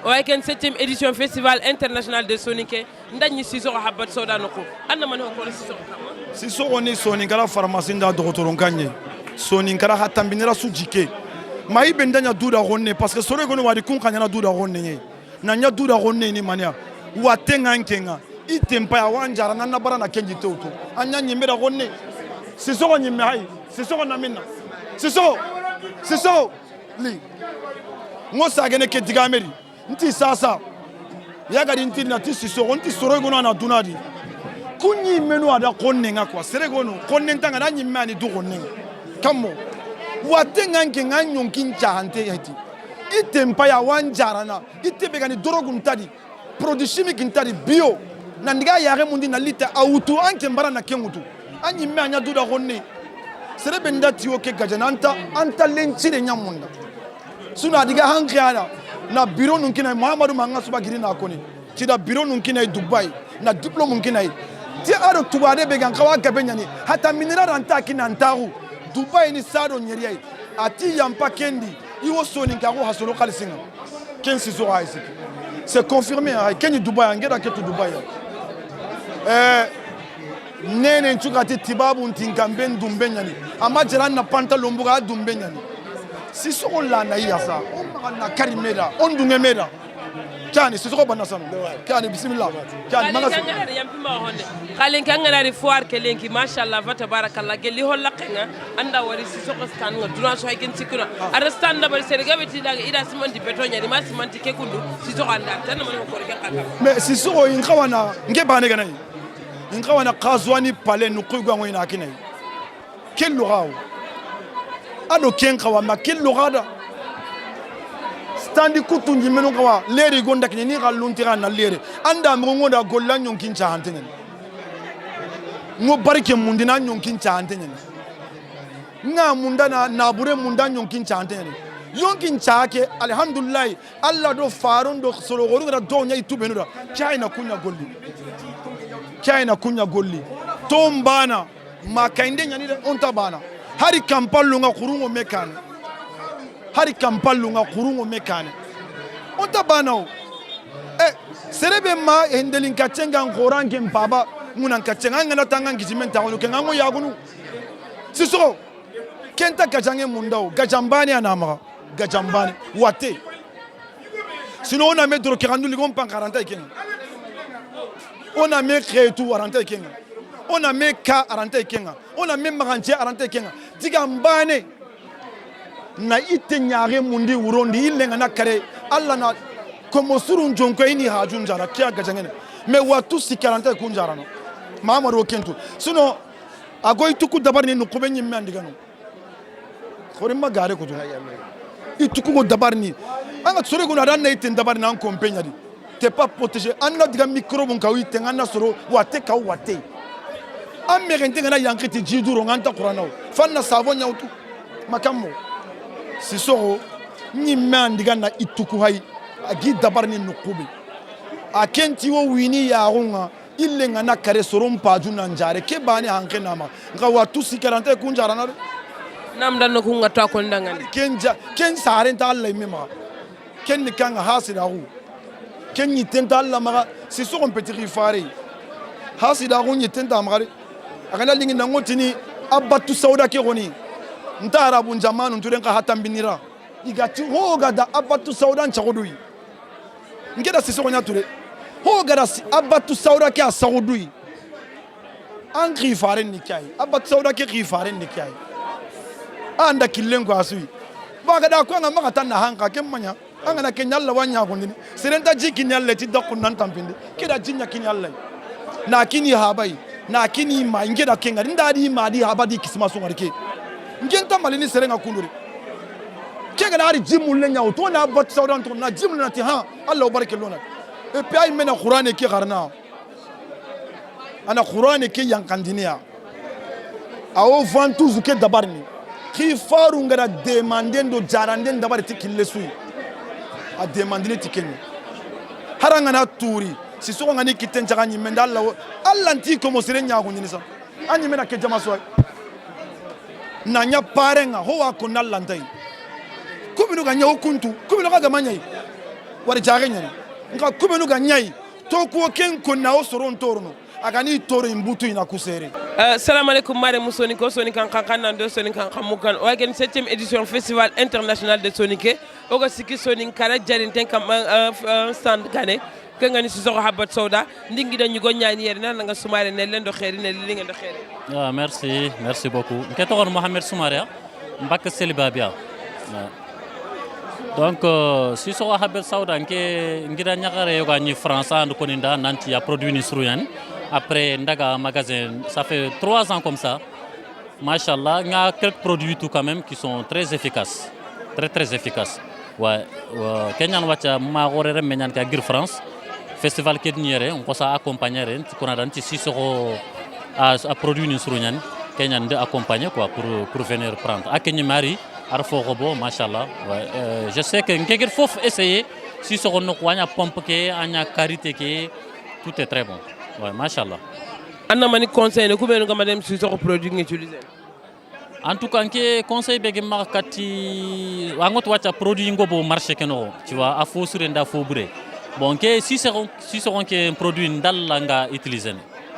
Ouais, qu'une 7e édition festival international de Sonic. Ndani Sissoko habat soda noko. Anna man ko Sissoko. Sissoko ni Sonic la pharmacie nda docteur Nkanye. Sonic la hatambinera sujike. Mai bendanya duda ronne parce que sore gono wadi kun kanyana duda ronne. Nanya duda ronne ni mania. Watenga nkenga. Itempa ya wanjara na bara na kenji toto. Anya nyimera ronne. Sissoko nyimai. Sissoko na minna. Sissoko li. Ngosa gene ke digameri. Nti sasa yagadi nti na ti Sissoko nti soro gono na dunadi kunyi menu ada konnenga kwa sere gono konnentanga na nyimme ani du konnenga kamo watenga nkenga nyonkin chahante yati itempa ya wanjarana itebe gani dorogun tadi produit chimique ntadi bio na ndiga yare mundi na lita auto anke mbara na kengutu anyimme anya du da konne sere benda tiwo ke gajananta anta lenchire nyamunda suna diga hankana na bureau nunkina Muhammadu manga suba giri na koni ti da bureau nunkina Dubai na diplôme nunkina ti aro tubade be gan kawa gabenyani hata minira ranta kina ntaru Dubai ni sado nyeri ati yampa kendi iwo soni ngaro hasolo kalisinga ken Sissoko haisi c'est confirmé ken Dubai ngeda ke to Dubai nene nchukati tibabu ntinkambe ndumbenyani amajera na pantalon buga dumbenyani Sissoko la na yasa na karimeda ondunge meda cyane Sissoko banasano cyane bismillah cyane magaso yampima honde khalen kangana ri foire kelenki mashallah fa tabarakallah gelli holla kenga anda wari Sissoko stan nga duran so hakin sikuna arrestan da bari serga beti daga ida simanti betonya ni masimanti kekundu Sissoko anda tan man ko ke kaka mais Sissoko in khawana nge bane ganai in khawana qazwani pale nu qugwa ngoina kinai kello gawo ado ken kawa makillo gada standi kutunji menu kawa leri gonda kini ni galuntira na leri anda mgongo da golla nyonkin cha hantenen ngo barke mundina nyonkin cha hantenen nga mundana na bure munda nyonkin cha hantenen yonkin cha ke alhamdulillah Allah do faron do solo goru da do nyai tubenu da kaina kunya golli tombana makainde nyani da onta bana hari kampallu nga kurungo mekane onta banao serebe ma hendelin kachenga ngorange mpaba muna kachenga ngana tanga ngizimenta ono kenga ngo yagunu Sissoko kenta kajange mundao gajambani anama gajambani wate sino on a metro kirandu ligom pan 40 ikenga on a met crétu 40 ikenga on a mis ka 40 ikenga on a mis marantie 40 ikenga digambane na itenyare mundi urondi ilenga na kare alla na komo surun jonko ini hajunjara kia gajangene me watu si 40 kunjara no mama ro kentu sino agoy tuku dabar ni nukuben nyimme andigano khore magare ko jona yame ituku go dabar ni anga sore go na dan na iten dabar na compagnie di t'es pas protégé anna diga microbe nka wite ngana soro wate ka wate amerente ngana yankiti jiduro nganta qur'ano fanna savo nyautu makammo Sissoko nyimme andiga na ituku hay agi dabar ni nukubi akenti wo wini ya runga ilenga na kare sorom paju na njare ke bani hanke nama nga watu sikarante kunjara na nam dan ko nga ta ko ndangani ken sare ta Allah mema ken ni kan hasida hu ken ni tenta Allah ma Sissoko petit rifare hasida hu ni tenta amare akana lingi na ngotini abatu sauda ke goni ntara bu jamanu nturenka hatambinira igati hoga da abatu sauda nchakudui ngeda Sissoko nyature hoga da abatu sauda ke asagudui an rifare ni kai abatu sauda ke rifare ni kai anda kilengo asui baga da kwanga makata na hanka kemmanya anga na kenyalla wanya kundini serenta jikinyalle ti dokunan tampindi kida jinya kinyalle na kini habai na kini ma ngeda kenga ndadi ma di habadi kisma so ngarike ngenta malini serenga kunduri kenga na ri jimulle nya to na bot saudan to na jimulle na ti ha Allah barke lona e pe ay mena qur'ane ki garna ana qur'ane ki yankandinia awo vantuzu ke dabarni ki faru ngara demandendo jaranden dabar ti killesu a demandine ti kenni haranga na turi Sissoko ngani kitten jaganyi menda Allah nti komo sire nyago nyini sa anyi mena ke jama so na nya parenga ho wa ko nallantai kubinu ga nyaw kuntu kubinu ga gamanya wari jaage nyani nka kubenu ga nyai to ko ken ko na o soron torno agani toro imbutu ina kusere. Salam alaikum mare musoniko sonika kan nan do sonika mukan o gen 7e édition festival international de sonike o ga siki sonin kala jarinten kam stand gane kengani si soko habat sauda ndingi dañu go ñaan yere nan nga Soumaré ne len do xéri ne li nga do xéri. Merci beaucoup. Ke tokon Mohamed Soumaré mbak Selibabia. Donc si soko habat sauda nke ngira ñakare yo ga ni France and ko ninda nanti ya produit ni sruyan. Après Ndaga magasin, ça fait 3 ans comme ça. Machallah, il y a quelques produits tout quand même qui sont très efficaces. Très efficaces. Ouais, Kenyan Wacha, Marorere Menyan Kagir France, Festival Kedniere, on peut accompagner, qu'on a dans 6 euros à produire une sourunian, Kenyan de accompagner quoi, pour venir prendre. À Kenya Mari, Arfo Robo, Machallah. Ouais, je sais que Nkegir faut essayer, si on a pompe, on a karité, tout est très bon. Ouais, machallah. Anna mani conseil ko ben ngam dem ci so produit ngi utiliser. En tout cas, que conseil be markati wangot wacha produit ngobo marché keno, tu vois, a fo sur nda fo bouré. Bon, que si seront que produit ndal nga utiliser.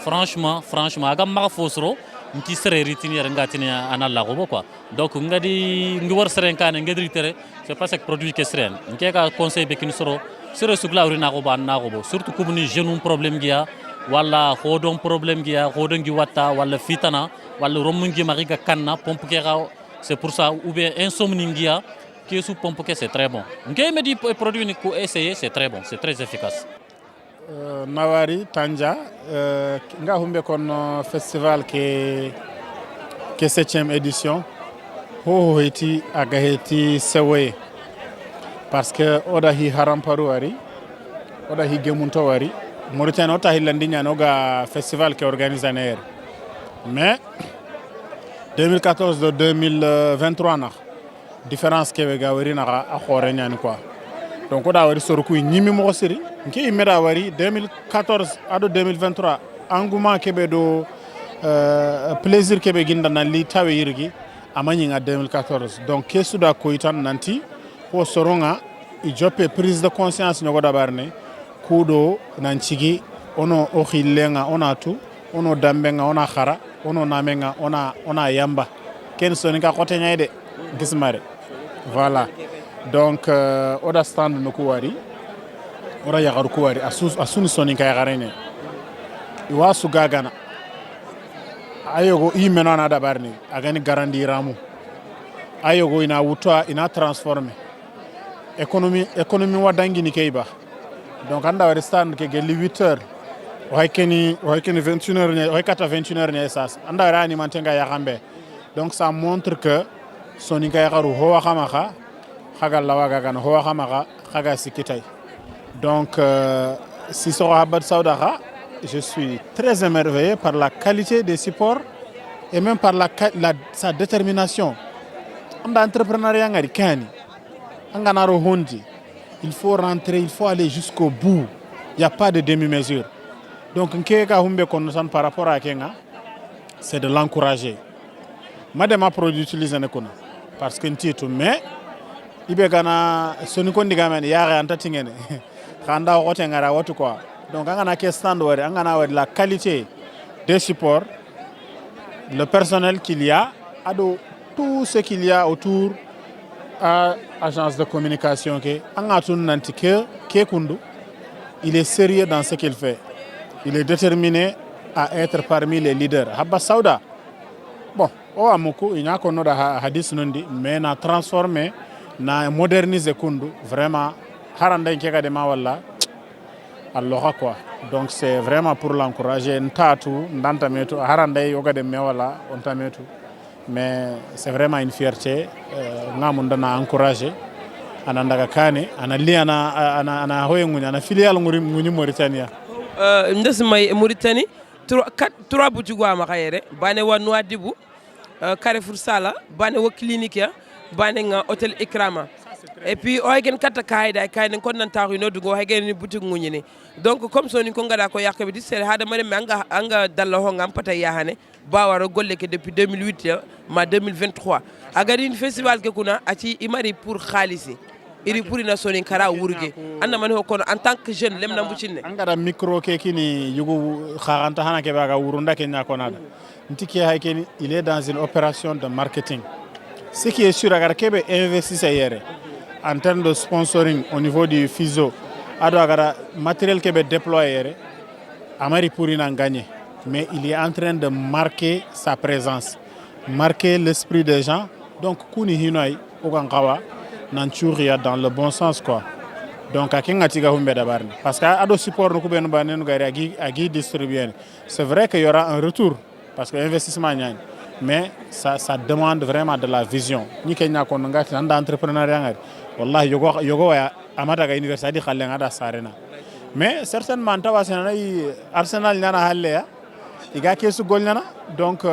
Franchement, aga ma fo soro nti sere retenir ngatini analla gobo quoi. Donc ngadi ngi war sere kan ngadi tere, c'est pas ce produit que sere. Nke ka conseil be kin soro, sere sugla urina gobo anna gobo, surtout comme ni jeune problème gia wala hodon problème gi ya hodon gi watta wala fitana wala romungi mariga kanna pompe kera c'est pour ça ou bien insomnie gi ya qui sous pompe que c'est très bon ngey me di produit ni ko essayer c'est très bon c'est très efficace. Nawari Tanja nga humbe kon festival ke 7e édition ho heti aga heti sewe parce que oda hi haramparu wari oda hi gemunto wari Mauritanie ota hillandinya noga festival qui organise aner mais 2014 de 2023 na différence ke ga wari na a xore ñani quoi donc oda wari sorku ñimi mo seri nki meda wari 2014 ado 2023 engouement kebe do plaisir kebe ginda na li tawe yirgi amani nga 2014 donc ke suda ko itan nanti ko soronga i joppe prise de conscience ñogo dabarne kudo nanchigi ono okhillenga onatu ono dambenga ona khara ono namenga ona yamba ken sonika kote nyayde gismare voilà donc oda stand no kuwari ora yagaru kuwari asuni sonika yagarene iwasu gagana ayogo imeno na dabarni agani garandi ramu ayogo ina wutwa ina transformer economy wadangi ni keiba. Donc on a stand ke geli 8h waikeni 21h waikata 21h ne esas anda rani mantenga ya gambe donc ça montre que sonika ya garu ho wakhamaka khaga lawaga kan ho wakhamaka khaga sikitay donc si so habat saudara je suis très émerveillé par la qualité des supports et même par sa détermination anda entrepreneuriat ngari kani anga naro hondi. Il faut rentrer, il faut aller jusqu'au bout. Il n'y a pas de demi-mesure. Donc, par rapport à Kenga, c'est de l'encourager. Madame produit utiliser parce que nous mais il y a donc la qualité des supports, le personnel qu'il y a, tout ce qu'il y a autour à agence de communication il est sérieux dans ce qu'il fait. Il est déterminé à être parmi les leaders. Habba Sauda, bon, il y a un hadith mais na transformé, na modernisé Kundu, vraiment, haranda nkeka de mawalla, alors quoi. Donc c'est vraiment pour l'encourager. Ntatu, ndantametu, haranda yoga de mewala, ontametu. Mais c'est vraiment une fierté. Ngamundana encourager. Anandaga kane, anali ana hoyengu, ana filiale nguni Mauritania. Ndesmay Mauritanie, 3 boutiques wa makayere, bane wa Nouadhibou, Carrefour Sala, bane wa clinique ya, bane nga hôtel Ikrama. Et puis oygen kata kayda kayden kon nan taxu no dugo haygen ni boutique nguni ni. Donc comme so ni ko ngada ko yakbe di ser hada mare anga dalla ho ngam pata yahane ba waro golle ke depuis 2008 ma 2023 agari une festival ke kuna ati imari pour khalisi iri puri na sonin kara wurge anda mani hokono en tant que jeune lemna mbucinne angara micro ke kini yugo kharanta hana ke baga wurunda ke nyakonada ntiki hay keni il est dans une opération de marketing ce qui est sûr agar kebe investisseur yere en termes de sponsoring au niveau du FISO ado agara matériel kebe déployer yere amari puri nan gagner mais il est en train de marquer sa présence marquer l'esprit des gens donc kuni hinoy ogankawa nanchuria dans le bon sens quoi donc akinga tiga humbe dabarni parce que ado support no kubenu banenu gari agi distribuer c'est vrai qu'il y aura un retour parce que investissement nyani mais ça demande vraiment de la vision ni kenya ko ngati nanda entrepreneuriat ngari wallahi yogo ya amada ga université khallenga da sarena mais certainement tawa senay Arsenal nyana halle ya iga kesu gol nyana donc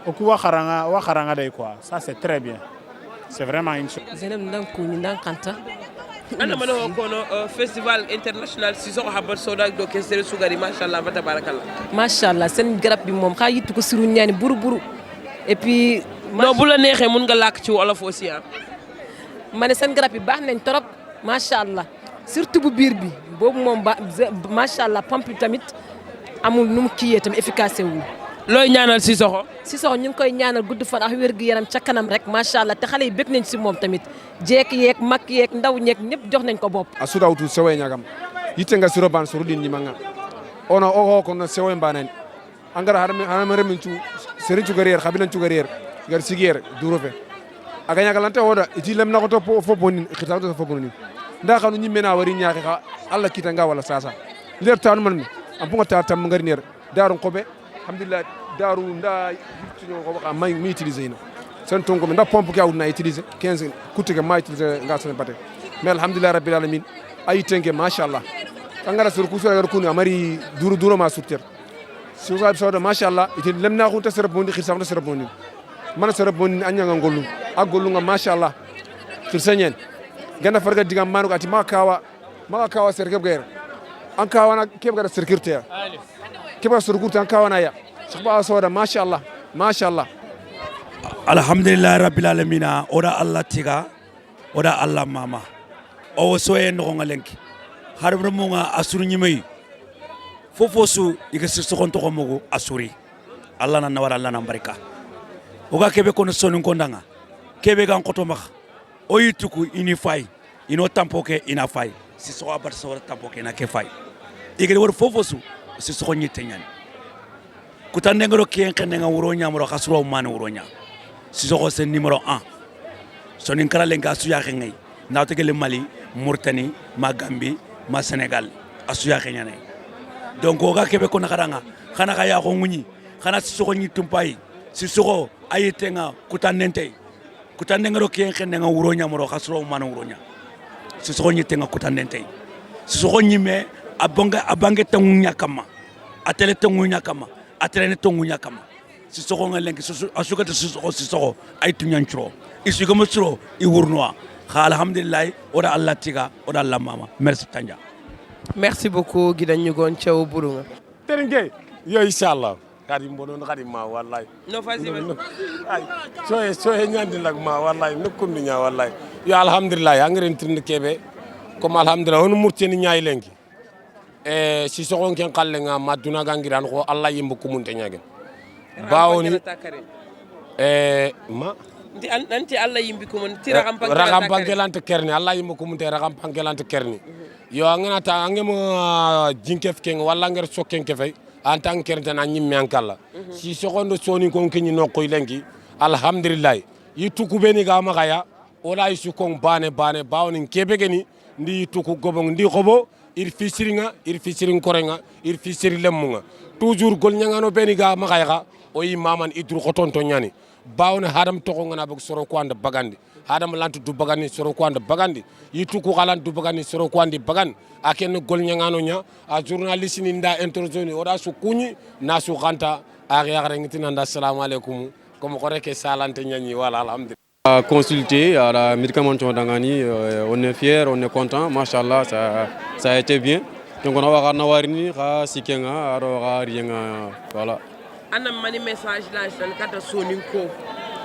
oku wa kharanga day quoi ça c'est très bien c'est vraiment une chose Zainab Ndankuni Ndankanta ana mana hokono festival international si soko habar soda do kesere sugari machallah wa tabarakallah machallah sen garab bi mom xa yitu ko siru ñani buru et puis no bu la nexé mun nga lak ci wolof aussi ah mané sen garab bi bax nañ torop machallah surtout bu bir bi bobu mom machallah pompe tamit amul num kiyé tam efficace wu loy ñaanal si soxo ñu ngi koy ñaanal gudd fan ak wér gu yaram ca kanam rek machallah te xalé yi bëgg nañ ci mom tamit jek yek mak yek ndaw ñek ñep jox nañ ko bop asuda utu sewe ñagam yitenga siroban surudin ni manga ono o ko no sewe mbanen angara harame remin ci serigne ci garier xabilan ci garier gar sigier duro fe aga ñagalante oda iti lem na ko to fo bonin xita to fo bonin nda xanu ñi mena wari ñaaxi xa alla kita nga wala sasa ler tan man mi am bu nga ta tam ngari ner daru xobe alhamdulillah daru nda yitino ko ba may mi utiliser ina sen tonko nda pompe ki awna utiliser 15 kutte ke ma utiliser nga sen batte mais alhamdulillah rabbil alamin ay tenke machallah kangara sur ku sur ko amari duro ma surter sur sa sawda machallah ite lemna ko tasere bondi xir sa bondi man sere bondi anya nga ngolum ak gollu nga machallah sur senyen gana farga digam manu ati ma kawa serkeb gair an kawa na keb gara serkirte keba surgurta an kawa na ya sabba sawda machallah alhamdulillah rabbil alamin oda allah tiga oda allah mama o soye no ngalenki harbre mo nga asuru nyimay fofosu iga sirso kon to mogo asuri allah na nawara allah na barika oga kebe kono sonu kondanga kebe gan koto mak o yituku ini fay ino tampoke ina fay si so abar so tampoke na ke fay igere wor fofosu si so nyite nyani kutande ngoro kien kende nga wuro nyamro khasro man wuro nya si so sen numéro 1 sonin kala lenga suya xengay nawte gele Mali Mauritanie ma Gambie ma Sénégal asuya xenyane donc oga kebe ko nakaranga xana ka ya ko nguni xana si so nyi tumpay si so ayitenga kutandente ngoro kien kende nga wuro nyamro khasro man wuro nya si so nyi tenga kutandente si so nyi me abange tangunya kama atele tangunya kama atrene tongunya kama si soko ngalenki asuka si soko ay tunyanchro isuka musro I wurnwa kha alhamdulillah oda allah tiga oda allah mama merci tanja merci beaucoup gidan ñu gon ciow burunga terenge yo inshallah kadi mbono kadi ma wallahi no fasi ay soye nyandi lag ma wallahi nokkundu nya wallahi yo alhamdulillah angren tirni kebe comme alhamdulillah on murteni nyaay lenki si soko ngen kalle nga maduna gangiran ko allah yimbu kumunte nyagen bawoni ma ndi anti allah yimbi kumun tira ragam pangelante kerni allah yimbu kumunte ragam pangelante kerni yo ngana ta ngemo jinkef ken walla nger sokken kefay en tant que kerni nyimme ankalla si soko ndo soni ko kenni nokko lengi alhamdulillah yituku beni ga magaya ola isu kon bane bawni kebegeni ndi yituku gobong ndi xobo ir fisiring korenga ir fisiri lemunga toujours gol nyangano beni ga makayga o yi maman idru khoton to nyani bawne hadam to ngana bok soro ko ande bagandi hadam lantu du bagani soro ko ande bagandi yitu ko galan du bagani soro ko ande bagan aken gol nyangano nya a journaliste ni nda interjoni oda su kunyi na su ganta a yagare ngitina nda assalamu alaikum comme ko reke salante nyani wala alhamdulillah À consulter à la médicament d'Angani, on est fiers, on est content, machallah, ça a été bien. Donc on va nawarini, sikenga, alors rien, voilà. Anna mani message là, je ne sais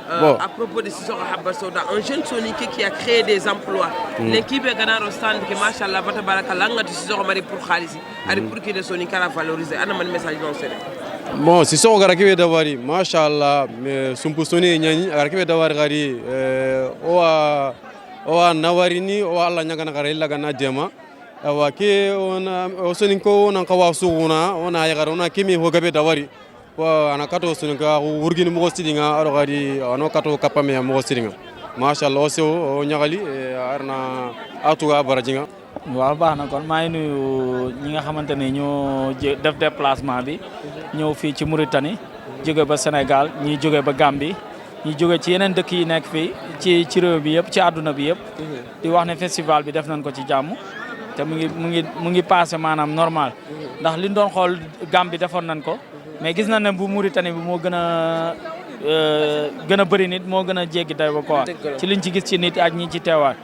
pas À propos de Sissoko Habbatu Sauda, un jeune soninké qui a créé des emplois. L'équipe est gagnée au stand que machallah va tabarakallah ngati Sissoko mari pour khalisi. Ari pour que les soninké la valoriser. Ana man message non c'est. Bon, Sissoko gara kibe dawari machallah mais sumpu soni nyani gara kibe dawari gari owa nawarini o alla nyagana gara illa gana dema. Awa ke ona soninko ona kawa suguna ona yagara ona kimi ho gabe dawari. Wa ana kato soninka urgini mo sidinga aro gari ano kato kapame mo sidinga. Machallah o nyagali arna atuga barajinga. waaw baax na kon maa ngi nuyu ñi nga xamante ne ñoo def déplacement bi ñëw fii ci Mauritanie jóge ba Sénégal ñi jóge ba Gambie ñi jóge ci yeneen dëkk yi nekk fii ci réew bi yëpp ci àdduna bi yëpp di wax ne festival bi def nañ ko ci jàmm te mu ngi passé maanaam normal ndax liñ doon xool Gambie defoon nañ ko mais gis nañ ne bu Mauritanie bi moo gën a bëri nit moo gën a jéggi day ba quoi ci liñ ci gis ci nit ak ñi ci teewaay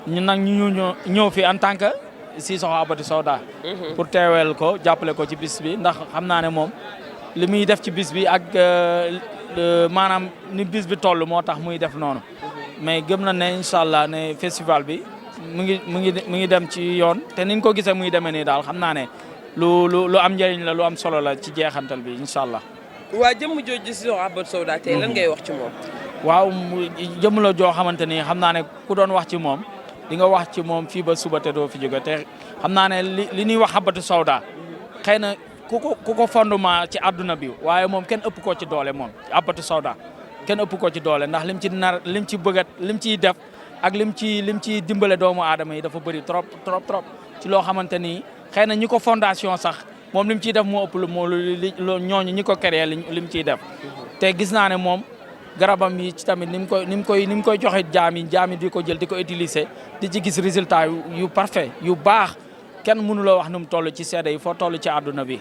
ñun nag ñu ñëw fi en tant que Sissoko Habbatu Sauda pour teeweel ko jàppale ko ci bis bi ndax xam naa ne moom li muy def ci bis bi ak maanaam ni bis bi toll moo tax muy def noonu mais gëm na ne incha allah ne festival bi mu ngi dem ci yoon te niñ ko gisee muy demee nii daal xam naa ne lu am njëriñ la lu am solo la ci jeexantal bi incha allah. waa jëmm jooju Sissoko Habbatu Sauda tey lan ngay wax ci moom. waaw jëmm la joo xamante ni xam naa ne ku doon wax ci moom di nga wax ci moom fii ba suba te doo fi jóge te xam naa ne li ñuy wax Habbatu Sauda xëy na ku ko fondement ci àdduna bi waaye moom kenn ëpp ko ci doole moom Habbatu Sauda kenn ëpp ko ci doole ndax lim ci bëggat lim ciy def ak lim ci dimbale doomu aadama yi dafa bëri trop ci loo xamante ni xëy na ñi ko fondation sax moom lim ciy def moo ëpp ñooñu ñi ko créé lim ciy def te gis naa ne moom garabam yi ci tamit ni mu koy joxe jaam yi di ko jël di ko utiliser di ci gis résultat yu parfait yu baax kenn mënu la wax nu mu toll ci seede yi foo toll ci àdduna bi